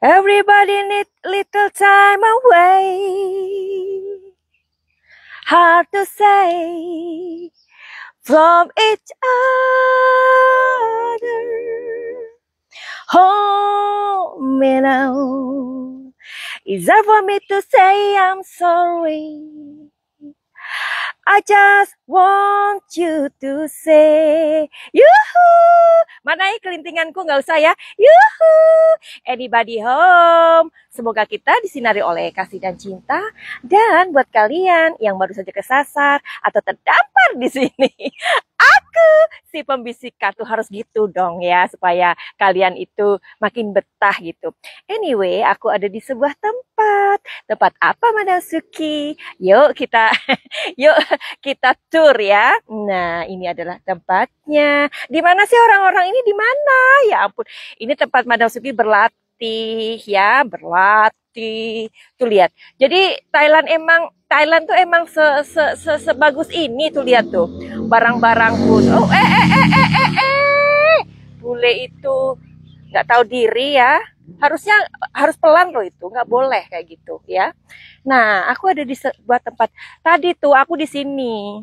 Everybody need little time away. Hard to say from each other. Hold me now. Is that for me to say I'm sorry? I just want you to say, yuhu. Mana kelintinganku, nggak usah ya. Yuhu. Anybody home? Semoga kita disinari oleh kasih dan cinta. Dan buat kalian yang baru saja kesasar atau terdampar di sini, aku si pembisik kartu harus gitu dong ya, supaya kalian itu makin betah gitu. Anyway, aku ada di sebuah tempat. Tempat apa, Madam Suki? Yuk kita yuk kita tur ya. Nah, ini adalah tempatnya. Di mana sih orang-orang ini, di mana? Ya ampun. Ini tempat Madam Suki berlatih ya, berlatih. Tuh lihat. Jadi Thailand tuh emang sebagus ini tuh, lihat tuh. Barang-barang pun. Oh, bule itu nggak tahu diri ya. Harus pelan loh itu, nggak boleh kayak gitu ya. Nah, aku ada di sebuah tempat. Tadi tuh aku di sini.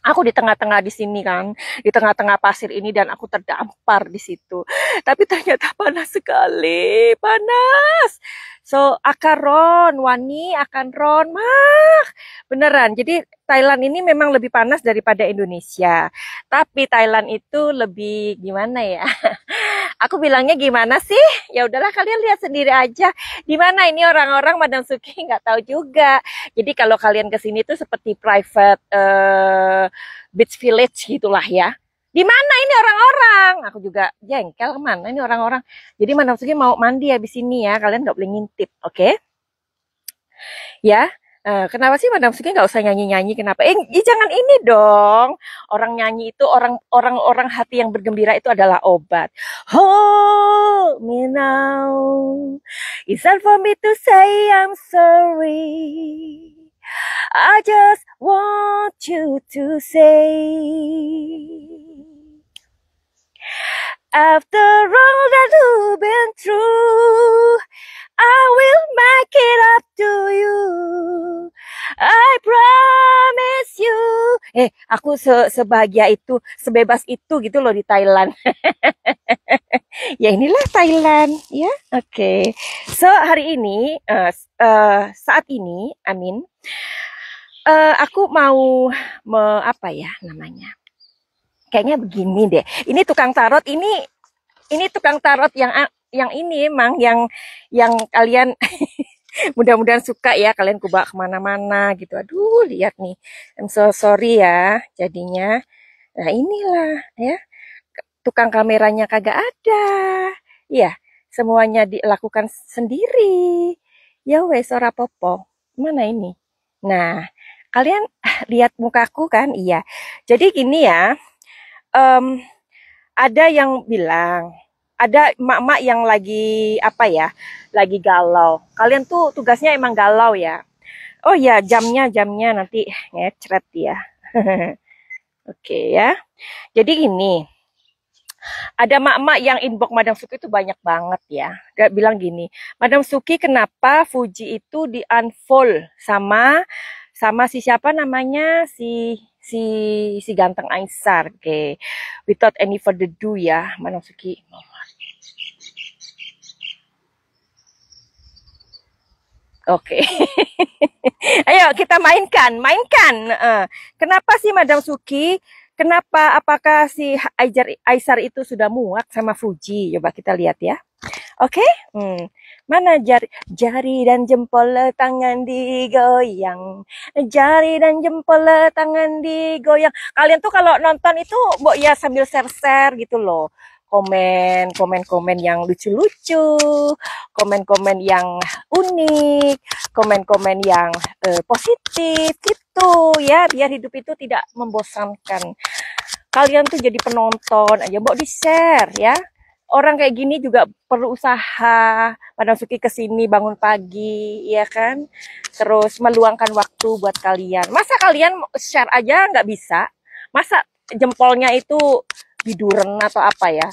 Aku di tengah-tengah di sini kan, di tengah-tengah pasir ini, dan aku terdampar di situ. Tapi ternyata panas sekali, panas. So, akaron, wani akan ron, mah. Beneran. Jadi Thailand ini memang lebih panas daripada Indonesia. Tapi Thailand itu lebih gimana ya? Aku bilangnya gimana sih? Ya udahlah, kalian lihat sendiri aja. Di mana ini orang-orang, Madam Suki nggak tahu juga. Jadi kalau kalian ke sini tuh seperti private beach village gitulah ya. Di mana ini orang-orang? Aku juga jengkel, mana ini orang-orang. Jadi Madam Suki mau mandi habis ini ya. Kalian nggak boleh ngintip, oke? Ya. Kenapa sih Madam Suki nggak usah nyanyi-nyanyi? Kenapa? Jangan ini dong. Orang nyanyi itu, orang hati yang bergembira itu adalah obat. Hold me now. Is that for me to say I'm sorry? I just want you to say. After all that you've been through, I will make it up to you. I promise you. Aku sebahagia itu, sebebas itu gitu loh di Thailand. Ya inilah Thailand, ya. Oke. So hari ini, saat ini, aku mau apa ya namanya? Kayaknya begini deh. Ini tukang tarot, ini tukang tarot yang ini emang yang kalian mudah-mudahan suka ya, kalian kubawa kemana-mana gitu. Aduh, lihat nih, I'm so sorry ya jadinya. Nah inilah ya, tukang kameranya kagak ada. Iya, semuanya dilakukan sendiri. Ya wes, ora popo. Mana ini? Nah, kalian lihat mukaku kan? Iya. Jadi gini ya, ada yang bilang, ada emak-emak yang lagi apa ya, lagi galau. Kalian tuh tugasnya emang galau ya. Oh ya, jamnya nanti ngecret ya. Oke ya. Jadi gini, ada emak-emak yang inbox Madam Suki itu banyak banget ya. Dia bilang gini, Madam Suki kenapa Fuji itu di unfold sama si siapa namanya, si ganteng Aisar. Oke. Without any further ado ya, Madam Suki. Oke. Ayo kita mainkan. Kenapa sih Madam Suki? Kenapa? Apakah si Aisar itu sudah muak sama Fuji? Coba kita lihat ya. Oke? Mana jari dan jempol tangan digoyang. Jari dan jempol tangan digoyang. Kalian tuh kalau nonton itu ya sambil share-share gitu loh. Komen yang lucu-lucu, komen-komen yang unik, komen-komen yang positif gitu ya, biar hidup itu tidak membosankan. Kalian tuh jadi penonton aja, mau di-share ya. Orang kayak gini juga perlu usaha. Madam Suki kesini bangun pagi, ya kan? Terus meluangkan waktu buat kalian. Masa kalian share aja nggak bisa? Masa jempolnya itu biduren atau apa ya,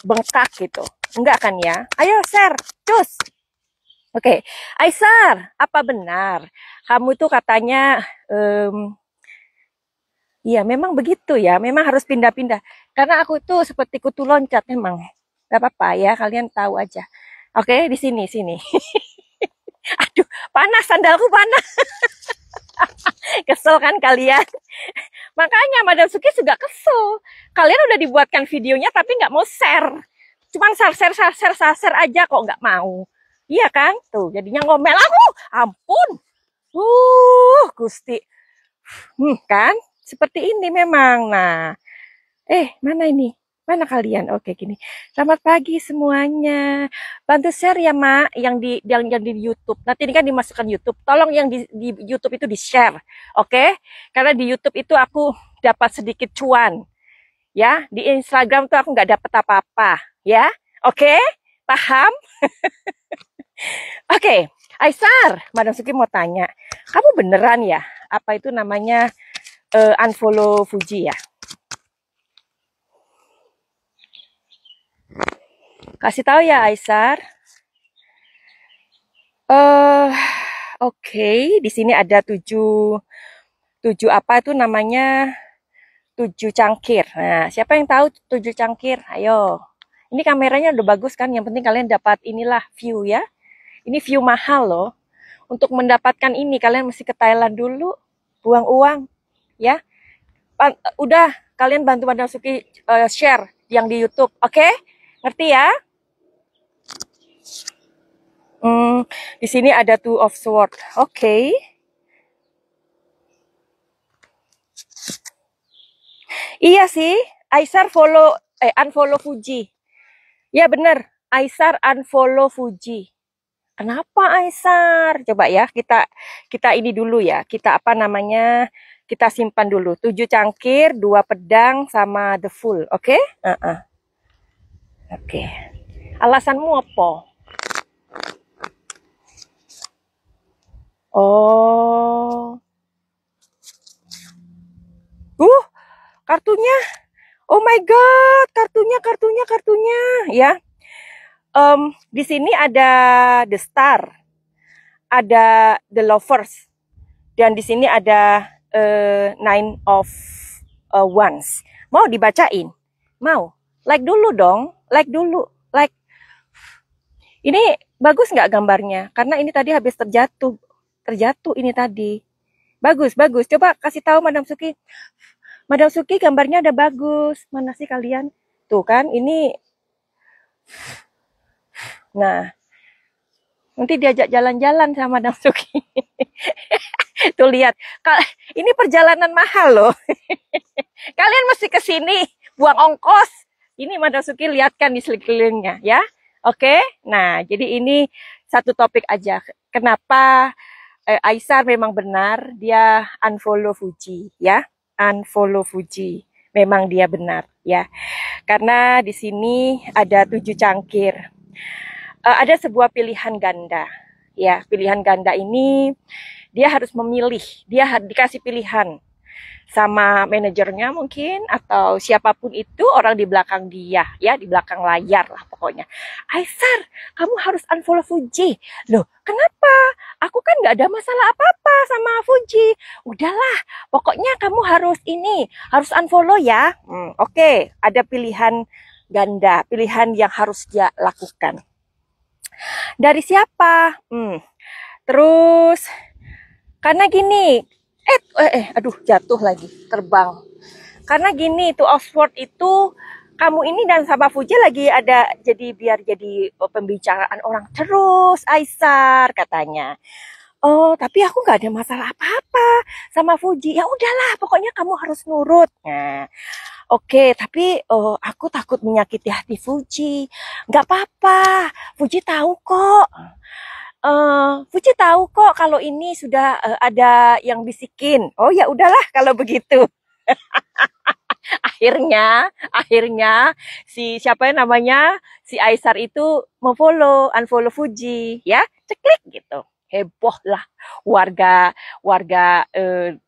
bengkak gitu? Enggak kan ya? Ayo share, cus. Oke, Aisar, apa benar kamu tuh katanya, iya memang begitu ya, memang harus pindah-pindah. Karena aku tuh seperti kutu loncat memang. Gak apa-apa ya, kalian tahu aja. Oke, di sini, sini. Aduh, panas, sandalku panas. Kesel kan kalian? Makanya Madam Suki juga kesel. Kalian udah dibuatkan videonya tapi nggak mau share. Cuman share aja kok nggak mau. Iya kan? Tuh, jadinya ngomel aku. Ampun. Gusti. Kan? Seperti ini memang. Nah, mana ini? Mana kalian? Oke, gini. Selamat pagi semuanya. Bantu share ya, Mak, yang di YouTube. Nanti ini kan dimasukkan YouTube. Tolong yang di YouTube itu di-share. Oke? Karena di YouTube itu aku dapat sedikit cuan. Ya, di Instagram tuh aku nggak dapat apa-apa, ya. Oke? Paham? Oke. Aisar, Madam Suki mau tanya. Kamu beneran ya? Apa itu namanya unfollow Fuji ya? Kasih tahu ya, Aisar. Oke, di sini ada tujuh apa itu namanya, 7 cangkir. Nah, siapa yang tahu 7 cangkir? Ayo. Ini kameranya udah bagus kan? Yang penting kalian dapat inilah view ya. Ini view mahal loh. Untuk mendapatkan ini kalian mesti ke Thailand dulu, buang uang ya. Udah, kalian bantu Madam Suki share yang di YouTube, oke? Ngerti ya? Di sini ada Two of Swords. Oke. Iya sih, Aisar unfollow Fuji. Ya bener, Aisar unfollow Fuji. Kenapa Aisar? Coba ya, kita ini dulu ya. Kita apa namanya? Kita simpan dulu. 7 cangkir, 2 pedang sama the full, oke? Oke. Alasanmu apa? Oh. Kartunya. Oh my god, kartunya ya. Di sini ada the star, ada the lovers, dan di sini ada nine of wands. Mau dibacain? Mau? Like dulu dong, like dulu, like. Ini bagus nggak gambarnya? Karena ini tadi habis terjatuh ini tadi. Bagus. Coba kasih tahu Madam Suki. Madam Suki gambarnya udah bagus. Mana sih kalian? Tuh kan, ini. Nah, nanti diajak jalan-jalan sama Madam Suki. Tuh lihat, ini perjalanan mahal loh. Kalian mesti ke sini, buang ongkos. Ini Madam Suki lihatkan di sekelilingnya ya. Oke? Nah, jadi ini satu topik aja. Kenapa Aisar memang benar dia unfollow Fuji ya. Unfollow Fuji. Memang dia benar ya. Karena di sini ada 7 cangkir. Ada sebuah pilihan ganda. Ya, pilihan ganda ini dia harus memilih, dia dikasih pilihan sama manajernya mungkin atau siapapun itu, orang di belakang dia ya, di belakang layar lah pokoknya. Aisar, kamu harus unfollow Fuji. Loh, kenapa? Aku kan nggak ada masalah apa-apa sama Fuji. Udahlah, pokoknya kamu harus unfollow ya. Oke, ada pilihan ganda, pilihan yang harus dia lakukan. Dari siapa? Terus karena gini, aduh jatuh lagi, terbang. Karena gini, tuh Oxford itu kamu ini dan sama Fuji lagi ada, jadi biar jadi pembicaraan orang terus, Aisar katanya. Oh, tapi aku nggak ada masalah apa-apa sama Fuji. Ya udahlah, pokoknya kamu harus nurut. Nah, oke, tapi aku takut menyakiti hati Fuji. Nggak apa-apa, Fuji tahu kok. Fuji tahu kok kalau ini sudah ada yang bisikin. Oh ya udahlah kalau begitu. akhirnya si siapa yang namanya si Aisar itu unfollow Fuji ya, ceklik gitu. heboh lah warga warga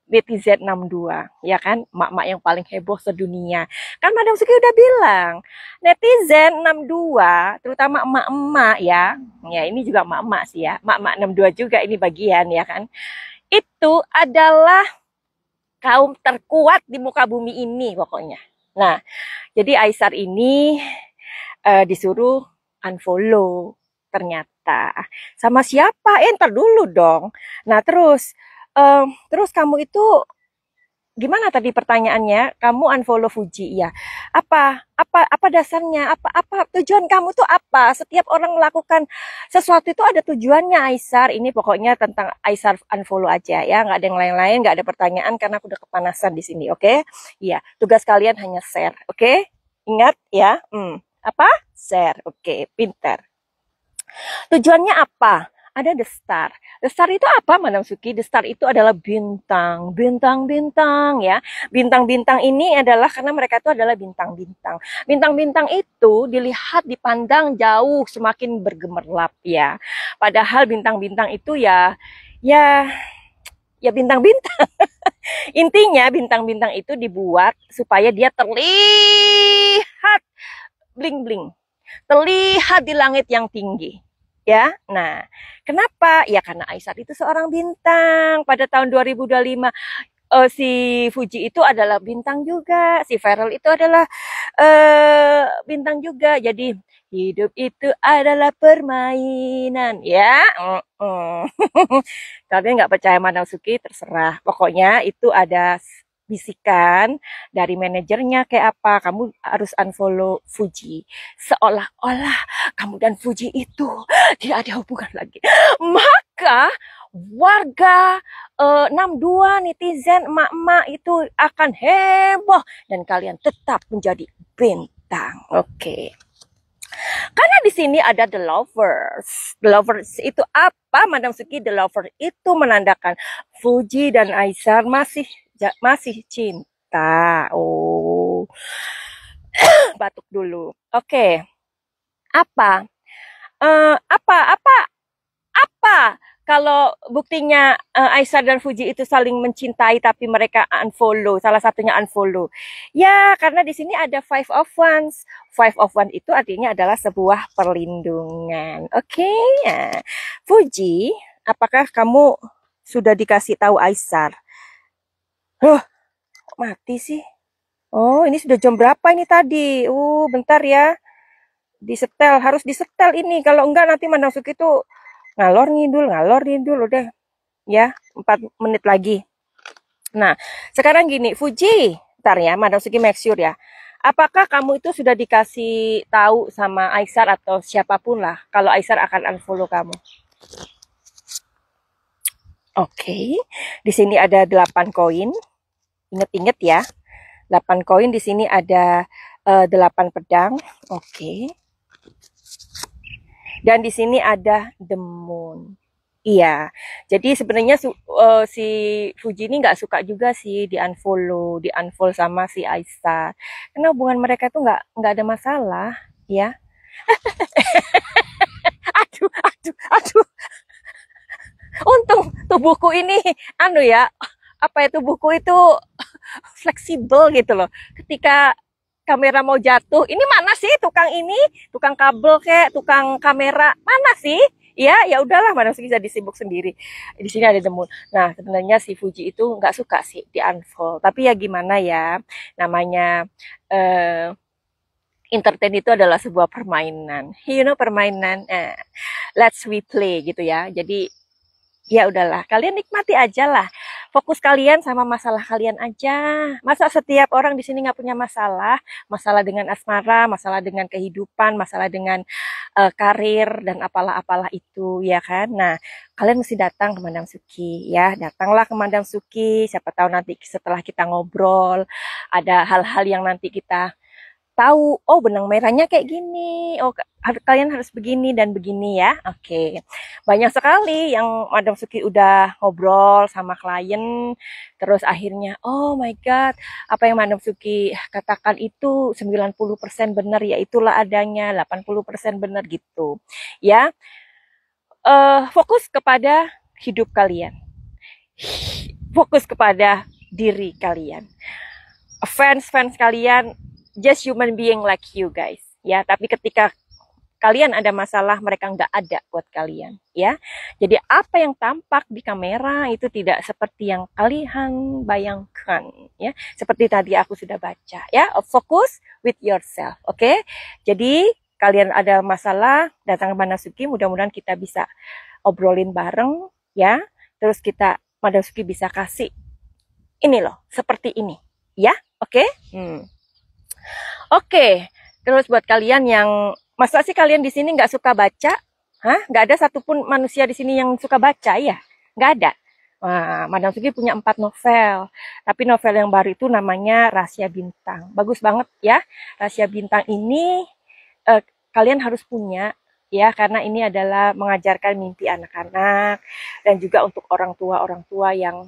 netizen 62, ya kan, mak-mak yang paling heboh sedunia. Kan Madam Suki udah bilang, netizen 62, terutama emak-emak ya, ya ini juga emak-emak sih ya, emak-emak 62 juga ini bagian ya kan, itu adalah kaum terkuat di muka bumi ini pokoknya. Nah, jadi Aisar ini disuruh unfollow ternyata. Sama siapa? Ntar dulu dong. Nah, terus kamu itu gimana tadi pertanyaannya? Kamu unfollow Fuji ya? Apa dasarnya? Apa tujuan kamu tuh apa? Setiap orang melakukan sesuatu itu ada tujuannya, Aisar. Ini pokoknya tentang Aisar unfollow aja ya, nggak ada yang lain-lain, nggak ada pertanyaan karena aku udah kepanasan di sini, oke? Iya, tugas kalian hanya share, oke? Ingat ya, apa? Share, oke, pinter. Tujuannya apa? Ada The Star. The Star itu apa, Madam Suki? The Star itu adalah bintang, bintang-bintang ya. Bintang-bintang ini adalah karena mereka itu adalah bintang-bintang. Bintang-bintang itu dilihat, dipandang jauh, semakin bergemerlap ya. Padahal bintang-bintang itu ya bintang-bintang. Intinya bintang-bintang itu dibuat supaya dia terlihat bling-bling, terlihat di langit yang tinggi. Ya, nah, kenapa? Ya karena Aisar itu seorang bintang. Pada tahun 2025 si Fuji itu adalah bintang juga, si Feral itu adalah bintang juga. Jadi hidup itu adalah permainan, ya. Kalian nggak percaya Madam Suki, terserah. Pokoknya itu ada bisikan dari manajernya kayak apa, kamu harus unfollow Fuji, seolah-olah kamu dan Fuji itu tidak ada hubungan lagi. Maka warga 62 netizen emak-emak itu akan heboh dan kalian tetap menjadi bintang. Oke. Karena di sini ada The Lovers. The Lovers itu apa, Madam Suki? The Lovers itu menandakan Fuji dan Aisar masih cinta. Oh, batuk dulu. Oke. Apa? Apa? Kalau buktinya Aisar dan Fuji itu saling mencintai tapi mereka unfollow, salah satunya unfollow. Ya, karena di sini ada five of wands. Five of wands itu artinya adalah sebuah perlindungan. Oke. Ya. Fuji, apakah kamu sudah dikasih tahu Aisar? Mati sih. Oh, ini sudah jam berapa ini tadi? Bentar ya. Disetel, harus disetel ini. Kalau enggak nanti Madam Suki itu ngalor ngidul udah ya, 4 menit lagi. Nah, sekarang gini, Fuji, ntar ya, Madam Suki make sure ya. Apakah kamu itu sudah dikasih tahu sama Aisar atau siapapun lah kalau Aisar akan unfollow kamu? Oke. Di sini ada 8 koin. Ingat-ingat ya. 8 koin, di sini ada 8 pedang. Oke. Dan di sini ada The Moon. Iya, jadi sebenarnya si Fuji ini nggak suka juga sih di unfollow sama si Aisar. Karena hubungan mereka tuh nggak ada masalah, ya. Aduh. Untung tubuhku ini, tubuhku itu fleksibel gitu loh. Ketika kamera mau jatuh, ini mana sih tukang kabel kayak tukang kamera mana sih? Ya udahlah, Madam Suki bisa disibuk sendiri. Di sini ada Demun. Nah, sebenarnya si Fuji itu nggak suka sih di unfollow, tapi ya gimana ya, namanya entertain itu adalah sebuah permainan, permainan. Let's we play gitu ya. Jadi ya udahlah, kalian nikmati aja lah. Fokus kalian sama masalah kalian aja. Masa setiap orang di sini nggak punya masalah? Masalah dengan asmara, masalah dengan kehidupan, masalah dengan karir dan apalah-apalah itu, ya kan? Nah, kalian mesti datang ke Madam Suki, ya. Datanglah ke Madam Suki. Siapa tahu nanti setelah kita ngobrol, ada hal-hal yang nanti kita tahu, oh benang merahnya kayak gini, oh kalian harus begini dan begini ya. Oke. Banyak sekali yang Madam Suki udah ngobrol sama klien, terus akhirnya oh my god, apa yang Madam Suki katakan itu 90% benar, ya itulah adanya, 80% benar gitu. Ya. fokus kepada hidup kalian, fokus kepada diri kalian. Fans kalian just human being like you guys, ya. Tapi ketika kalian ada masalah, mereka nggak ada buat kalian, ya. Jadi apa yang tampak di kamera itu tidak seperti yang kalian bayangkan, ya. Seperti tadi aku sudah baca, ya. Focus with yourself, oke? Jadi kalian ada masalah, datang ke Manasuki, mudah-mudahan kita bisa obrolin bareng, ya. Terus Manasuki bisa kasih ini loh, seperti ini, ya. Oke? Oke. Terus buat kalian yang masa sih kalian di sini nggak suka baca? Hah? Nggak ada satupun manusia di sini yang suka baca, ya? Nggak ada. Wah, Madam Sugi punya 4 novel. Tapi novel yang baru itu namanya Rahasia Bintang. Bagus banget ya. Rahasia Bintang ini kalian harus punya, ya, karena ini adalah mengajarkan mimpi anak-anak dan juga untuk orang tua yang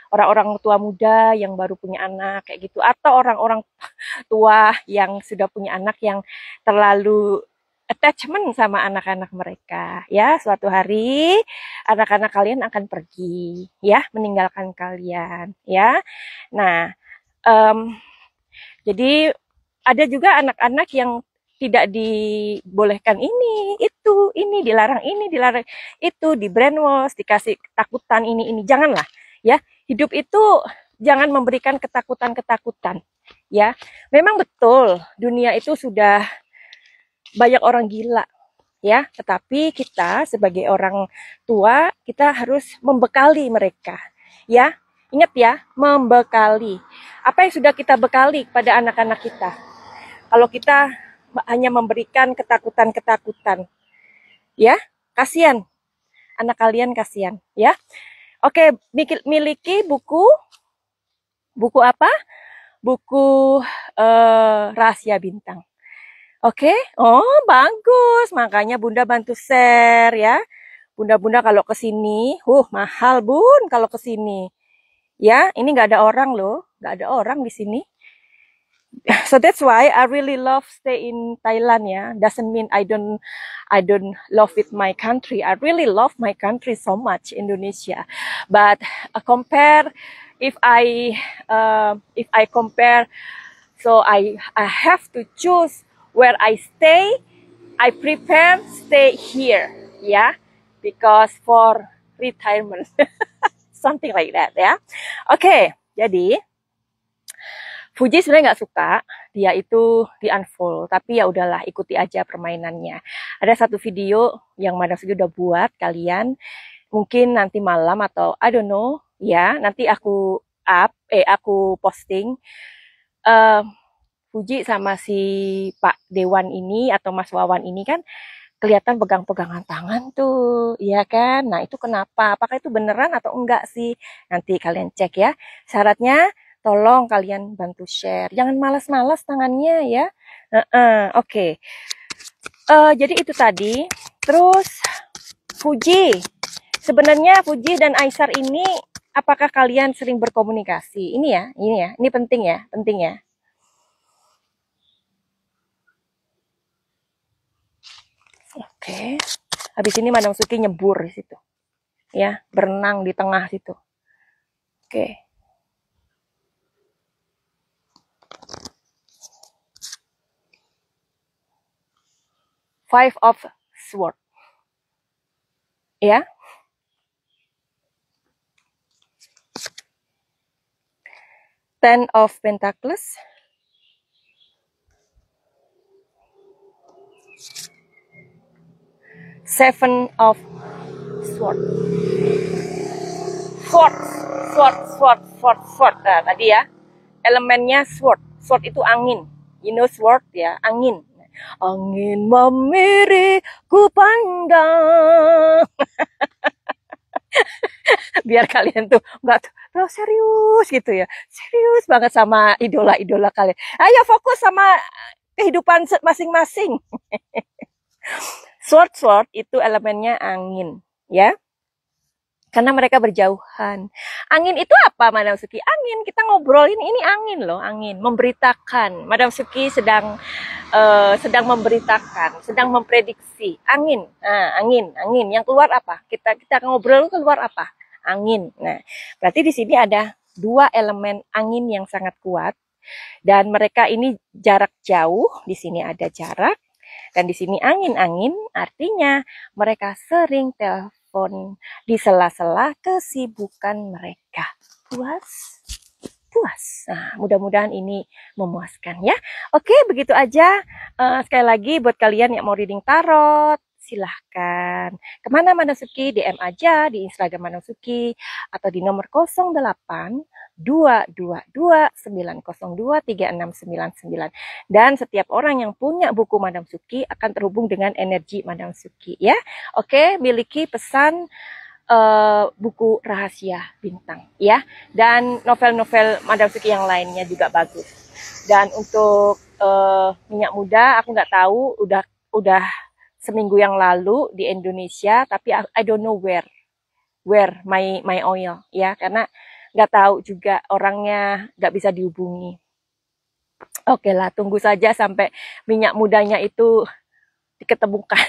orang-orang tua muda yang baru punya anak kayak gitu, atau orang-orang tua yang sudah punya anak yang terlalu attachment sama anak-anak mereka, ya. Suatu hari anak-anak kalian akan pergi, ya, meninggalkan kalian, ya. Nah, jadi ada juga anak-anak yang tidak dibolehkan ini dilarang itu, di brainwash, dikasih ketakutan ini. Janganlah, ya. Hidup itu jangan memberikan ketakutan, ya. Memang betul dunia itu sudah banyak orang gila, ya. Tetapi kita sebagai orang tua, kita harus membekali mereka, ya. Ingat ya, membekali. Apa yang sudah kita bekali pada anak-anak kita? Kalau kita hanya memberikan ketakutan, ya, kasihan. Anak kalian kasihan, ya. Oke, miliki buku apa? Buku Rahasia Bintang. Oke? Oh, bagus. Makanya Bunda bantu share, ya. Bunda kalau ke sini, mahal Bun kalau ke sini. Ya, ini nggak ada orang loh, nggak ada orang di sini. So that's why I really love stay in Thailand, ya. Doesn't mean I don't love with my country. I really love my country so much, Indonesia. But compare, if I compare, so I have to choose where I stay. I prepare stay here, ya, because for retirement, something like that, ya. Oke, jadi Fuji sebenarnya nggak suka dia itu di unfollow, tapi ya udahlah, ikuti aja permainannya. Ada satu video yang Madam Sugi udah buat kalian, mungkin nanti malam atau I don't know, ya, nanti aku posting. Fuji sama si Pak Dewan ini atau Mas Wawan ini kan kelihatan pegang-pegangan tangan tuh, iya kan? Nah, itu kenapa? Apakah itu beneran atau enggak sih? Nanti kalian cek, ya. Syaratnya tolong kalian bantu share. Jangan malas-malas tangannya, ya. Oke. Jadi itu tadi. Terus Fuji. Sebenarnya Fuji dan Aisar ini, apakah kalian sering berkomunikasi? Ini ya. Ini penting ya. Oke. Habis ini Madam Suki nyebur di situ. Ya, berenang di tengah situ. Oke. Five of Swords, ya. Ten of Pentacles, Seven of Swords, sword. Nah, tadi ya, elemennya sword. Sword itu angin. You know sword, ya, angin. Angin memiriku pandang. Biar kalian tuh nggak tuh serius gitu, ya. Serius banget sama idola-idola kalian. Ayo fokus sama kehidupan masing-masing. Sword itu elemennya angin, ya. karena mereka berjauhan. Angin itu apa, Madam Suki? Angin, kita ngobrolin ini angin loh, angin memberitakan. Madam Suki sedang memberitakan, sedang memprediksi angin. Nah, angin yang keluar apa? Kita ngobrol keluar apa? Angin. Nah, berarti di sini ada dua elemen angin yang sangat kuat dan mereka ini jarak jauh. Di sini ada jarak dan di sini angin-angin, artinya mereka sering telepon di sela-sela kesibukan mereka. Puas? Puas. Nah, mudah-mudahan ini memuaskan ya. Oke, begitu aja. Sekali lagi buat kalian yang mau reading tarot, silahkan. Kemana Manasuki? DM aja di Instagram Manasuki atau di nomor 08 222 902 3699. Dan setiap orang yang punya buku Madam Suki akan terhubung dengan energi Madam Suki ya. Oke, miliki pesan buku rahasia bintang ya, dan novel-novel Madam Suki yang lainnya juga bagus. Dan untuk minyak muda aku nggak tahu, udah seminggu yang lalu di Indonesia, tapi I don't know where my oil ya, karena nggak tahu juga, orangnya nggak bisa dihubungi. Oke lah, tunggu saja sampai minyak mudanya itu diketemukan.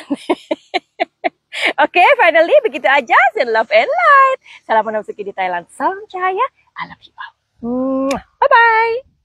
Oke, finally begitu aja. Send love and light. Salam Manam Suki di Thailand. Salam cahaya. I love you all. Bye-bye.